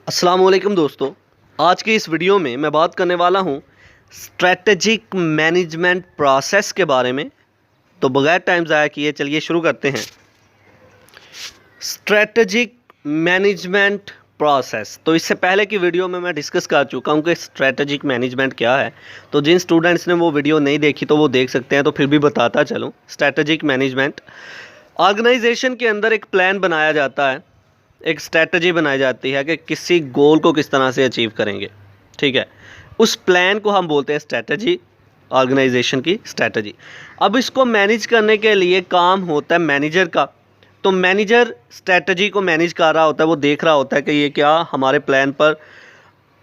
अस्सलाम वालेकुम दोस्तों। आज की इस वीडियो में मैं बात करने वाला हूँ स्ट्रेटजिक मैनेजमेंट प्रोसेस के बारे में। तो बगैर टाइम ज़ाया किए चलिए शुरू करते हैं। स्ट्रेटजिक मैनेजमेंट प्रोसेस, तो इससे पहले की वीडियो में मैं डिस्कस कर चुका हूँ कि स्ट्रेटजिक मैनेजमेंट क्या है। तो जिन स्टूडेंट्स ने वो वीडियो नहीं देखी तो वो देख सकते हैं, तो फिर भी बताता चलूँ। स्ट्रेटजिक मैनेजमेंट, ऑर्गेनाइजेशन के अंदर एक प्लान बनाया जाता है, एक स्ट्रेटजी बनाई जाती है कि किसी गोल को किस तरह से अचीव करेंगे। ठीक है, उस प्लान को हम बोलते हैं स्ट्रेटजी, ऑर्गेनाइजेशन की स्ट्रेटजी। अब इसको मैनेज करने के लिए काम होता है मैनेजर का। तो मैनेजर स्ट्रेटजी को मैनेज कर रहा होता है, वो देख रहा होता है कि ये क्या हमारे प्लान पर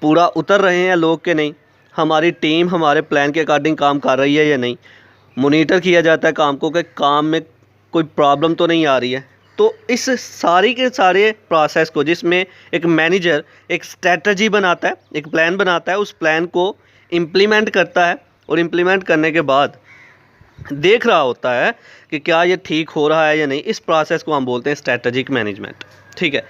पूरा उतर रहे हैं लोग के नहीं, हमारी टीम हमारे प्लान के अकॉर्डिंग काम कर रही है या नहीं। मोनीटर किया जाता है काम को कि काम में कोई प्रॉब्लम तो नहीं आ रही है। तो इस सारी के सारे प्रोसेस को, जिसमें एक मैनेजर एक स्ट्रेटजी बनाता है, एक प्लान बनाता है, उस प्लान को इम्प्लीमेंट करता है और इम्प्लीमेंट करने के बाद देख रहा होता है कि क्या ये ठीक हो रहा है या नहीं। इस प्रोसेस को हम बोलते हैं स्ट्रेटजिक मैनेजमेंट। ठीक है,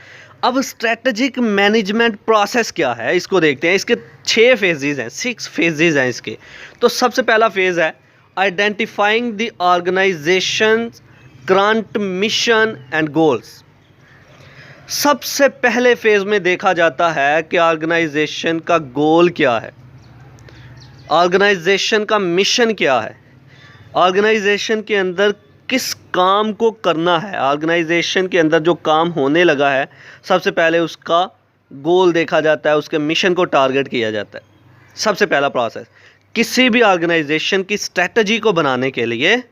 अब स्ट्रेटजिक मैनेजमेंट प्रोसेस क्या है इसको देखते हैं। इसके 6 फेजेज़ हैं, 6 फेजेज़ हैं इसके। तो सबसे पहला फेज़ है identifying the organisation current mission and goals. सबसे पहले फेज में देखा जाता है कि ऑर्गेनाइजेशन का गोल क्या है, ऑर्गेनाइजेशन का मिशन क्या है, ऑर्गेनाइजेशन के अंदर किस काम को करना है। ऑर्गेनाइजेशन के अंदर जो काम होने लगा है, सबसे पहले उसका गोल देखा जाता है, उसके मिशन को टारगेट किया जाता है। सबसे पहला प्रोसेस किसी भी ऑर्गेनाइजेशन की स्ट्रेटजी को बनाने के लिए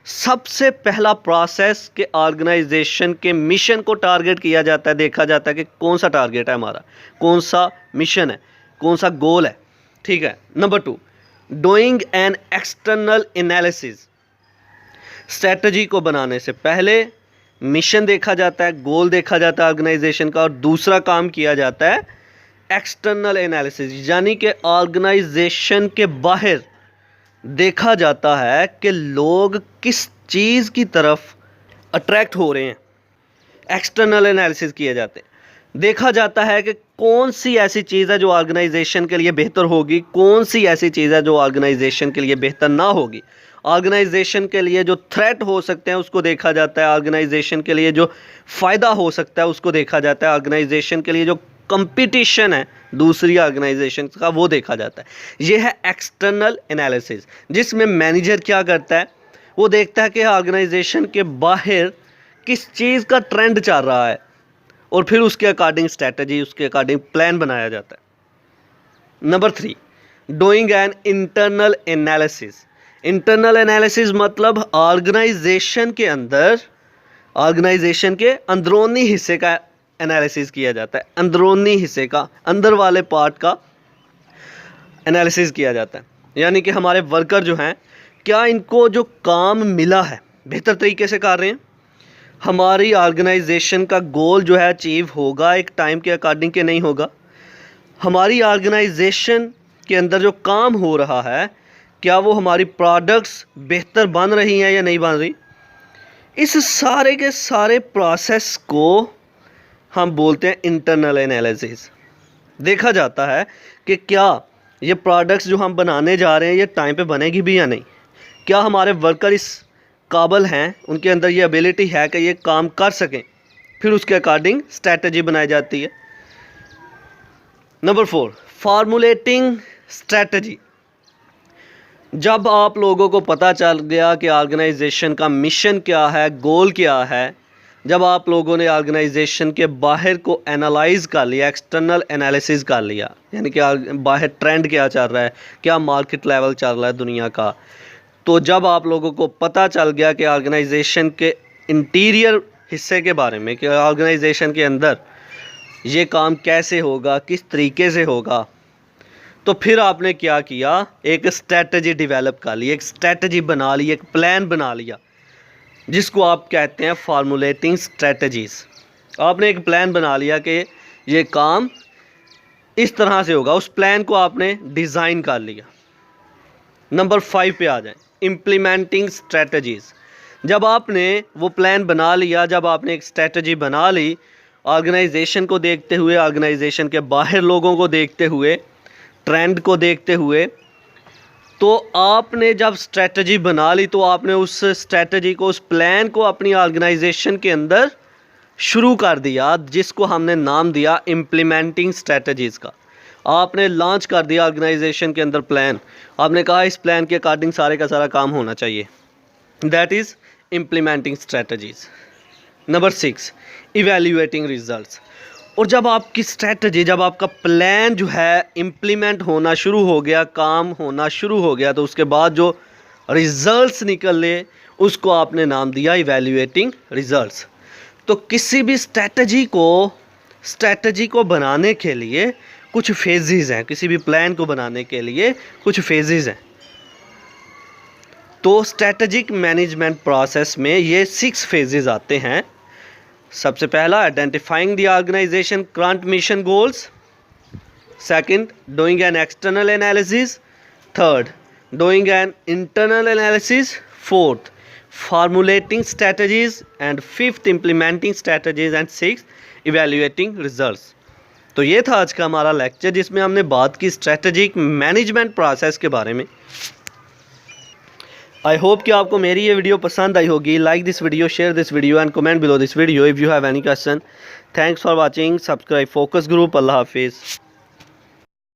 सबसे पहला प्रोसेस के ऑर्गेनाइजेशन के मिशन को टारगेट किया जाता है, देखा जाता है कि कौन सा टारगेट है हमारा, कौन सा मिशन है, कौन सा गोल है। ठीक है, number 2, doing an external analysis. Strategy को बनाने से पहले मिशन देखा जाता है, गोल देखा जाता है ऑर्गेनाइजेशन का, और दूसरा काम किया जाता है एक्सटर्नल एनालिसिस, यानी कि ऑर्गेनाइजेशन के बाहर देखा जाता है कि लोग किस चीज़ की तरफ अट्रैक्ट हो रहे हैं। एक्सटर्नल एनालिसिस किए जाते हैं, देखा जाता है कि कौन सी ऐसी चीज़ है जो ऑर्गेनाइजेशन के लिए बेहतर होगी, कौन सी ऐसी चीज़ है जो ऑर्गेनाइजेशन के लिए बेहतर ना होगी। ऑर्गेनाइजेशन के लिए जो थ्रेट हो सकते हैं उसको देखा जाता है, ऑर्गेनाइजेशन के लिए जो फ़ायदा हो सकता है उसको देखा जाता है, ऑर्गेनाइजेशन के लिए जो कंपटीशन है दूसरी ऑर्गेनाइजेशन का वो देखा जाता है। ये है एक्सटर्नल एनालिसिस, जिसमें मैनेजर क्या करता है, वो देखता है कि ऑर्गेनाइजेशन के बाहर किस चीज़ का ट्रेंड चल रहा है और फिर उसके अकॉर्डिंग स्ट्रेटजी, उसके अकॉर्डिंग प्लान बनाया जाता है। Number 3, doing an internal analysis. Internal analysis मतलब ऑर्गेनाइजेशन के अंदर, ऑर्गेनाइजेशन के अंदरूनी हिस्से का एनालिसिस किया जाता है, अंदरूनी हिस्से का, अंदर वाले पार्ट का एनालिसिस किया जाता है। यानी कि हमारे वर्कर जो हैं, क्या इनको जो काम मिला है बेहतर तरीके से कर रहे हैं, हमारी ऑर्गेनाइजेशन का गोल जो है अचीव होगा एक टाइम के अकॉर्डिंग के नहीं होगा, हमारी ऑर्गेनाइजेशन के अंदर जो काम हो रहा है क्या वो हमारी प्रोडक्ट्स बेहतर बन रही हैं या नहीं बन रही। इस सारे के सारे प्रोसेस को हम बोलते हैं इंटरनल एनालिसिस। देखा जाता है कि क्या ये प्रोडक्ट्स जो हम बनाने जा रहे हैं ये टाइम पे बनेगी भी या नहीं, क्या हमारे वर्कर इस काबिल हैं, उनके अंदर ये एबिलिटी है कि ये काम कर सकें। फिर उसके अकॉर्डिंग स्ट्रेटजी बनाई जाती है। Number 4, formulating strategy. जब आप लोगों को पता चल गया कि ऑर्गेनाइजेशन का मिशन क्या है, गोल क्या है, जब आप लोगों ने ऑर्गेनाइजेशन के बाहर को एनालाइज कर लिया, एक्सटर्नल एनालिसिस कर लिया, यानी कि बाहर ट्रेंड क्या चल रहा है, क्या मार्केट लेवल चल रहा है दुनिया का, तो जब आप लोगों को पता चल गया कि ऑर्गेनाइजेशन के इंटीरियर हिस्से के बारे में, कि ऑर्गेनाइजेशन के अंदर ये काम कैसे होगा, किस तरीके से होगा, तो फिर आपने क्या किया, एक स्ट्रेटजी डेवलप कर ली, एक स्ट्रेटजी बना ली, एक प्लान बना लिया, जिसको आप कहते हैं फार्मूलेटिंग स्ट्रेटजीज़। आपने एक प्लान बना लिया कि ये काम इस तरह से होगा, उस प्लान को आपने डिज़ाइन कर लिया। नंबर 5 पे आ जाएं, इम्प्लीमेंटिंग स्ट्रेटजीज़। जब आपने वो प्लान बना लिया, जब आपने एक स्ट्रेटजी बना ली, ऑर्गेनाइजेशन को देखते हुए, ऑर्गेनाइजेशन के बाहर लोगों को देखते हुए, ट्रेंड को देखते हुए, तो आपने जब स्ट्रेटजी बना ली तो आपने उस स्ट्रेटजी को, उस प्लान को अपनी ऑर्गेनाइजेशन के अंदर शुरू कर दिया, जिसको हमने नाम दिया इम्प्लीमेंटिंग स्ट्रेटजीज़ का। आपने लॉन्च कर दिया ऑर्गेनाइजेशन के अंदर प्लान। आपने कहा इस प्लान के अकॉर्डिंग सारे का सारा काम होना चाहिए। That is implementing strategies. Number 6, evaluating results. और जब आपकी स्ट्रेटजी, जब आपका प्लान जो है इम्प्लीमेंट होना शुरू हो गया, काम होना शुरू हो गया, तो उसके बाद जो रिजल्ट्स निकले उसको आपने नाम दिया इवैल्यूएटिंग रिजल्ट्स। तो किसी भी स्ट्रेटजी को बनाने के लिए कुछ फेजेस हैं, किसी भी प्लान को बनाने के लिए कुछ फेजेस हैं। तो स्ट्रेटजिक मैनेजमेंट प्रोसेस में ये 6 फेजेस आते हैं। सबसे पहला, identifying the organisation current mission goals. Second, doing an external analysis. Third, doing an internal analysis. Fourth, formulating strategies. And fifth, implementing strategies. And six, evaluating results. तो ये था आज का हमारा लेक्चर, जिसमें हमने बात की स्ट्रेटजिक मैनेजमेंट प्रोसेस के बारे में। आई होप कि आपको मेरी ये वीडियो पसंद आई होगी। Like this video, share this video and comment below this video if you have any question. Thanks for watching. Subscribe focus group. अल्लाह हाफिज़।